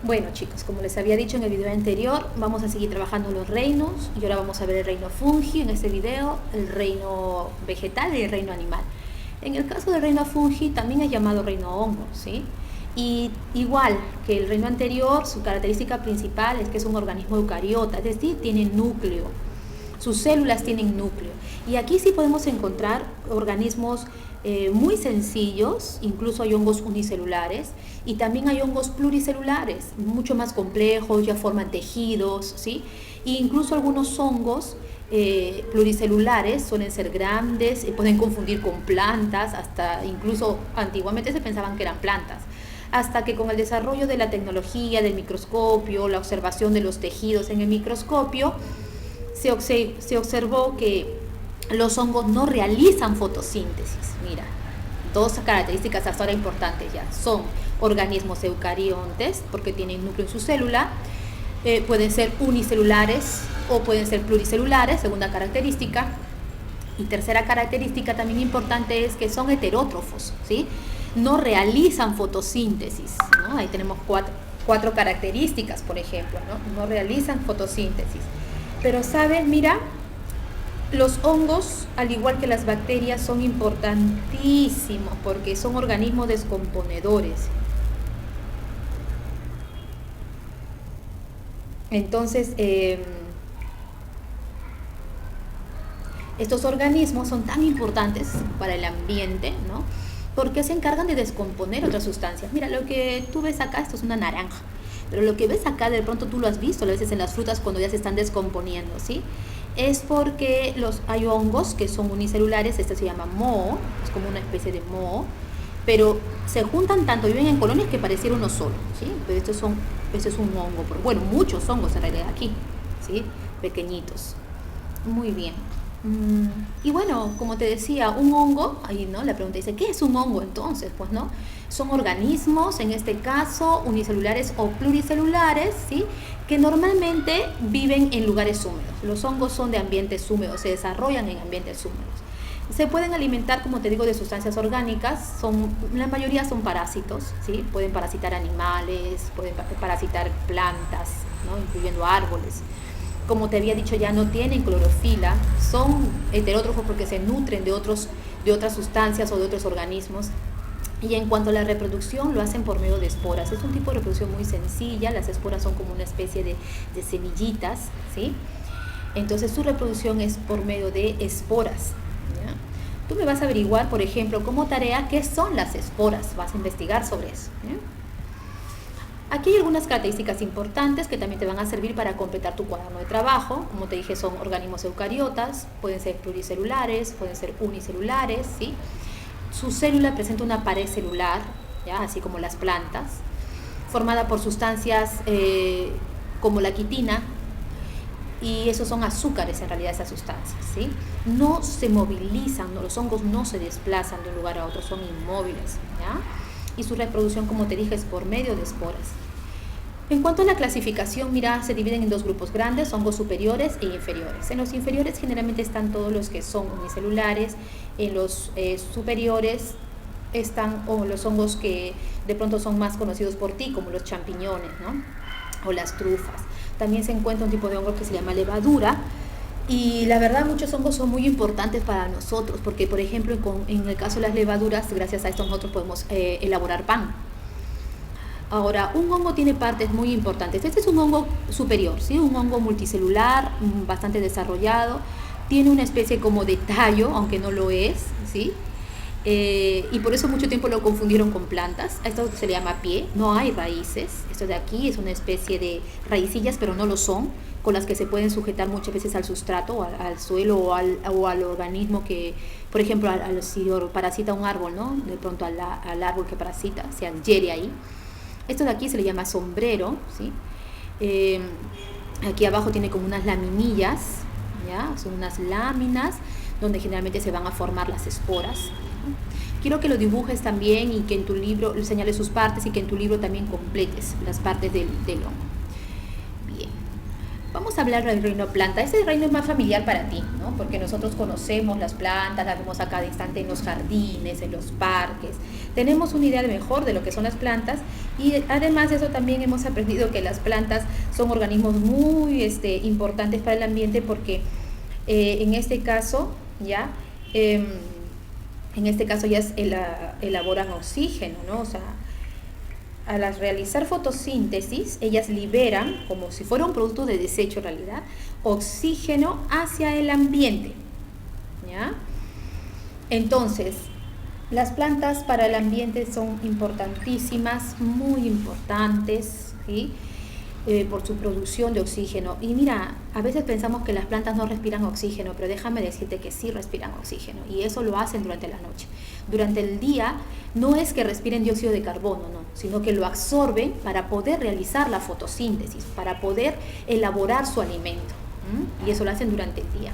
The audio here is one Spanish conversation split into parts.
Bueno chicos, como les había dicho en el video anterior, vamos a seguir trabajando los reinos y ahora vamos a ver el reino fungi en este video, el reino vegetal y el reino animal. En el caso del reino fungi también es llamado reino hongo, ¿sí? Y igual que el reino anterior, su característica principal es que es un organismo eucariota, es decir, tiene núcleo. Sus células tienen núcleo. Y aquí sí podemos encontrar organismos muy sencillos, incluso hay hongos unicelulares y también hay hongos pluricelulares, mucho más complejos, ya forman tejidos, ¿sí? E incluso algunos hongos pluricelulares suelen ser grandes, pueden confundir con plantas, hasta incluso antiguamente se pensaban que eran plantas, hasta que con el desarrollo de la tecnología, del microscopio, la observación de los tejidos en el microscopio, se observó que los hongos no realizan fotosíntesis. Mira, dos características hasta ahora importantes ya. Son organismos eucariontes, porque tienen núcleo en su célula, pueden ser unicelulares o pueden ser pluricelulares, segunda característica. Y tercera característica también importante es que son heterótrofos, ¿sí? No realizan fotosíntesis, ¿no? Ahí tenemos cuatro características, por ejemplo, ¿no? No realizan fotosíntesis. Pero, ¿sabes? Mira, los hongos, al igual que las bacterias, son importantísimos porque son organismos descomponedores. Entonces, estos organismos son tan importantes para el ambiente, ¿no? Porque se encargan de descomponer otras sustancias. Mira, lo que tú ves acá, esto es una naranja. Pero lo que ves acá, de pronto tú lo has visto a veces en las frutas cuando ya se están descomponiendo, ¿sí? Es porque hay hongos que son unicelulares, este se llama moho, es como una especie de moho, pero se juntan tanto, viven en colonias que pareciera uno solo, ¿sí? Pero este es un hongo, bueno, muchos hongos en realidad aquí, ¿sí? Pequeñitos. Muy bien. Y bueno, como te decía, un hongo, ahí no, la pregunta dice, ¿qué es un hongo entonces? Pues no, son organismos, en este caso, unicelulares o pluricelulares, ¿sí? Que normalmente viven en lugares húmedos. Los hongos son de ambientes húmedos, se desarrollan en ambientes húmedos. Se pueden alimentar, como te digo, de sustancias orgánicas, la mayoría son parásitos, ¿sí? Pueden parasitar animales, pueden parasitar plantas, ¿no? Incluyendo árboles. Como te había dicho ya, no tienen clorofila, son heterótrofos porque se nutren de otras sustancias o de otros organismos. Y en cuanto a la reproducción, lo hacen por medio de esporas. Es un tipo de reproducción muy sencilla, las esporas son como una especie de semillitas, ¿sí? Entonces su reproducción es por medio de esporas, ¿ya? Tú me vas a averiguar, por ejemplo, como tarea, qué son las esporas, vas a investigar sobre eso, ¿ya? Aquí hay algunas características importantes que también te van a servir para completar tu cuaderno de trabajo. Como te dije, son organismos eucariotas, pueden ser pluricelulares, pueden ser unicelulares, ¿sí? Su célula presenta una pared celular, ¿ya? Así como las plantas, formada por sustancias como la quitina, y esos son azúcares en realidad, esas sustancias, ¿sí? No se movilizan, los hongos no se desplazan de un lugar a otro, son inmóviles, ¿ya? Y su reproducción, como te dije, es por medio de esporas. En cuanto a la clasificación, mira, se dividen en dos grupos grandes, hongos superiores e inferiores. En los inferiores generalmente están todos los que son unicelulares, en los superiores están los hongos que de pronto son más conocidos por ti, como los champiñones, ¿no? O las trufas. También se encuentra un tipo de hongo que se llama levadura. Y la verdad, muchos hongos son muy importantes para nosotros, porque por ejemplo, en el caso de las levaduras, gracias a esto nosotros podemos elaborar pan. Ahora, un hongo tiene partes muy importantes. Este es un hongo superior, ¿sí? Un hongo multicelular, bastante desarrollado. Tiene una especie como de tallo, aunque no lo es, ¿sí? Y por eso mucho tiempo lo confundieron con plantas. Esto se le llama pie, no hay raíces. Esto de aquí es una especie de raicillas, pero no lo son, con las que se pueden sujetar muchas veces al sustrato, o al suelo o al organismo que, por ejemplo, si parasita un árbol, ¿no? De pronto al árbol que parasita, se adhiere ahí. Esto de aquí se le llama sombrero, ¿sí? Aquí abajo tiene como unas laminillas, ¿ya? Son unas láminas donde generalmente se van a formar las esporas. Quiero que lo dibujes también y que en tu libro señales sus partes y que en tu libro también completes las partes del hongo. Bien, vamos a hablar del reino planta. Este reino es más familiar para ti, ¿no? Porque nosotros conocemos las plantas, las vemos a cada instante en los jardines, en los parques. Tenemos una idea mejor de lo que son las plantas Y además de eso también hemos aprendido que las plantas son organismos muy importantes para el ambiente porque en este caso ya elaboran oxígeno, ¿no? O sea, al realizar fotosíntesis, ellas liberan, como si fuera un producto de desecho en realidad, oxígeno hacia el ambiente, ¿ya? Entonces, las plantas para el ambiente son importantísimas, muy importantes, ¿sí? Por su producción de oxígeno. Y mira, a veces pensamos que las plantas no respiran oxígeno, pero déjame decirte que sí respiran oxígeno, y eso lo hacen durante la noche. Durante el día no es que respiren dióxido de carbono, no, sino que lo absorben para poder realizar la fotosíntesis, para poder elaborar su alimento, y eso lo hacen durante el día.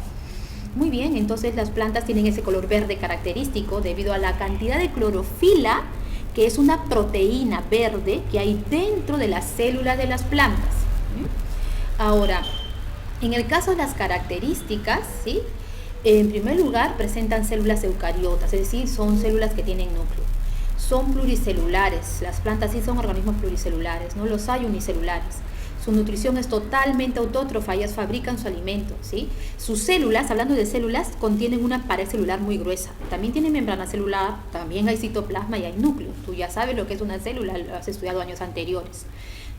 Muy bien, entonces las plantas tienen ese color verde característico debido a la cantidad de clorofila, que es una proteína verde que hay dentro de las células de las plantas. Ahora, en el caso de las características, ¿sí? En primer lugar, presentan células eucariotas, es decir, son células que tienen núcleo. Son pluricelulares, las plantas sí son organismos pluricelulares, no los hay unicelulares. Su nutrición es totalmente autótrofa, ellas fabrican su alimento, ¿sí? Sus células, hablando de células, contienen una pared celular muy gruesa. También tiene membrana celular, también hay citoplasma y hay núcleo. Tú ya sabes lo que es una célula, lo has estudiado años anteriores,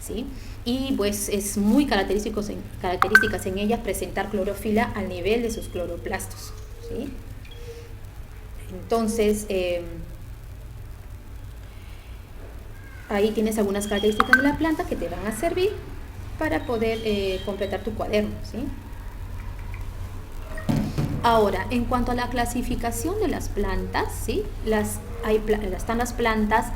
¿sí? Y pues es muy características en ellas presentar clorofila al nivel de sus cloroplastos, ¿sí? Entonces, ahí tienes algunas características de la planta que te van a servir para poder completar tu cuaderno, ¿sí? Ahora, en cuanto a la clasificación de las plantas, ¿sí? Están las plantas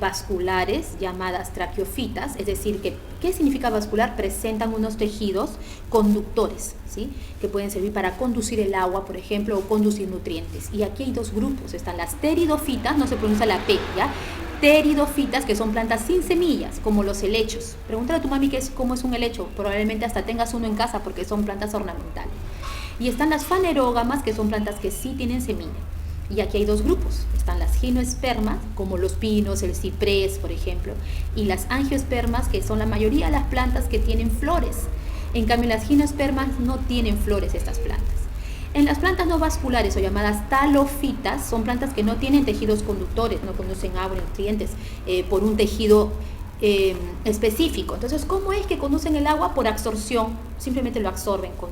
vasculares llamadas traqueofitas, es decir, ¿qué significa vascular? Presentan unos tejidos conductores, ¿sí? Que pueden servir para conducir el agua, por ejemplo, o conducir nutrientes. Y aquí hay dos grupos, están las pteridofitas, no se pronuncia la P, ¿ya? Pteridofitas, que son plantas sin semillas, como los helechos. Pregúntale a tu mami cómo es un helecho, probablemente hasta tengas uno en casa porque son plantas ornamentales. Y están las fanerógamas, que son plantas que sí tienen semilla. Y aquí hay dos grupos, están las gimnospermas, como los pinos, el ciprés, por ejemplo, y las angiospermas, que son la mayoría de las plantas que tienen flores. En cambio, las gimnospermas no tienen flores estas plantas. En las plantas no vasculares o llamadas talofitas, son plantas que no tienen tejidos conductores, no conducen agua y nutrientes por un tejido específico. Entonces, ¿cómo es que conducen el agua? Por absorción, simplemente lo absorben con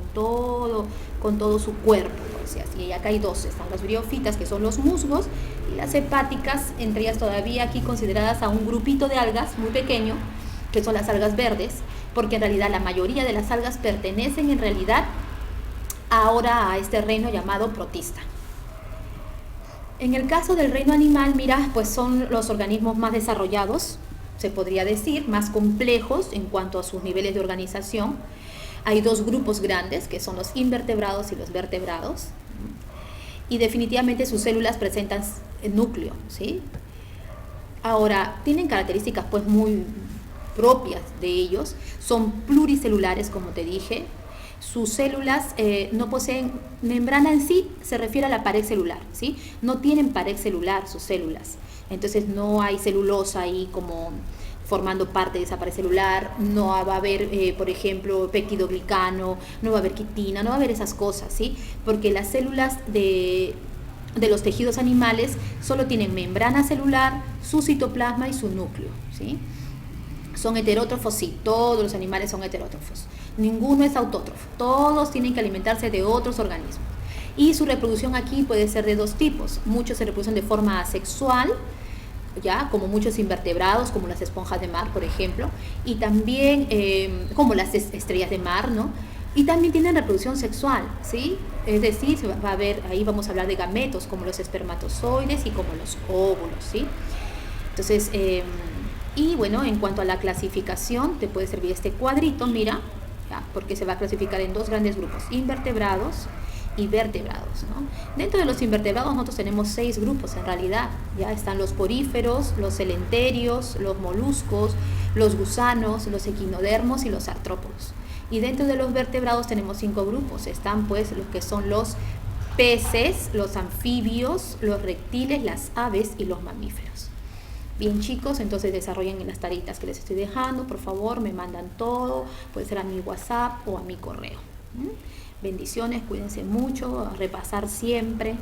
todo su cuerpo. Entonces, y acá hay dos, están las briófitas, que son los musgos, y las hepáticas, entre ellas todavía aquí consideradas a un grupito de algas muy pequeño, que son las algas verdes, porque en realidad la mayoría de las algas pertenecen en realidad ahora a este reino llamado protista. En el caso del reino animal, mira, pues son los organismos más desarrollados, se podría decir, más complejos en cuanto a sus niveles de organización. Hay dos grupos grandes, que son los invertebrados y los vertebrados, y definitivamente sus células presentan núcleo, ¿sí? Ahora, tienen características pues muy propias de ellos, son pluricelulares, como te dije. Sus células no poseen membrana en sí, se refiere a la pared celular, ¿sí? No tienen pared celular sus células, entonces no hay celulosa ahí como formando parte de esa pared celular, no va a haber, por ejemplo, peptidoglicano, no va a haber quitina, no va a haber esas cosas, ¿sí? Porque las células de los tejidos animales solo tienen membrana celular, su citoplasma y su núcleo, ¿sí? Son heterótrofos, sí, todos los animales son heterótrofos. Ninguno es autótrofo, todos tienen que alimentarse de otros organismos. Y su reproducción aquí puede ser de dos tipos. Muchos se reproducen de forma asexual, ya, como muchos invertebrados, como las esponjas de mar, por ejemplo, y también como las estrellas de mar, ¿no? Y también tienen reproducción sexual, ¿sí? Es decir, va a haber, ahí vamos a hablar de gametos, como los espermatozoides y como los óvulos, ¿sí? Entonces, y bueno, en cuanto a la clasificación, te puede servir este cuadrito, mira, ¿ya? Porque se va a clasificar en dos grandes grupos, invertebrados y vertebrados, ¿no? Dentro de los invertebrados nosotros tenemos 6 grupos en realidad, ya están los poríferos, los celenterios, los moluscos, los gusanos, los equinodermos y los artrópodos. Y dentro de los vertebrados tenemos 5 grupos, están pues los que son los peces, los anfibios, los reptiles, las aves y los mamíferos. bien chicos, entonces desarrollen en las tareitas que les estoy dejando, por favor, me mandan todo, puede ser a mi WhatsApp o a mi correo. Bendiciones, cuídense mucho, a repasar siempre.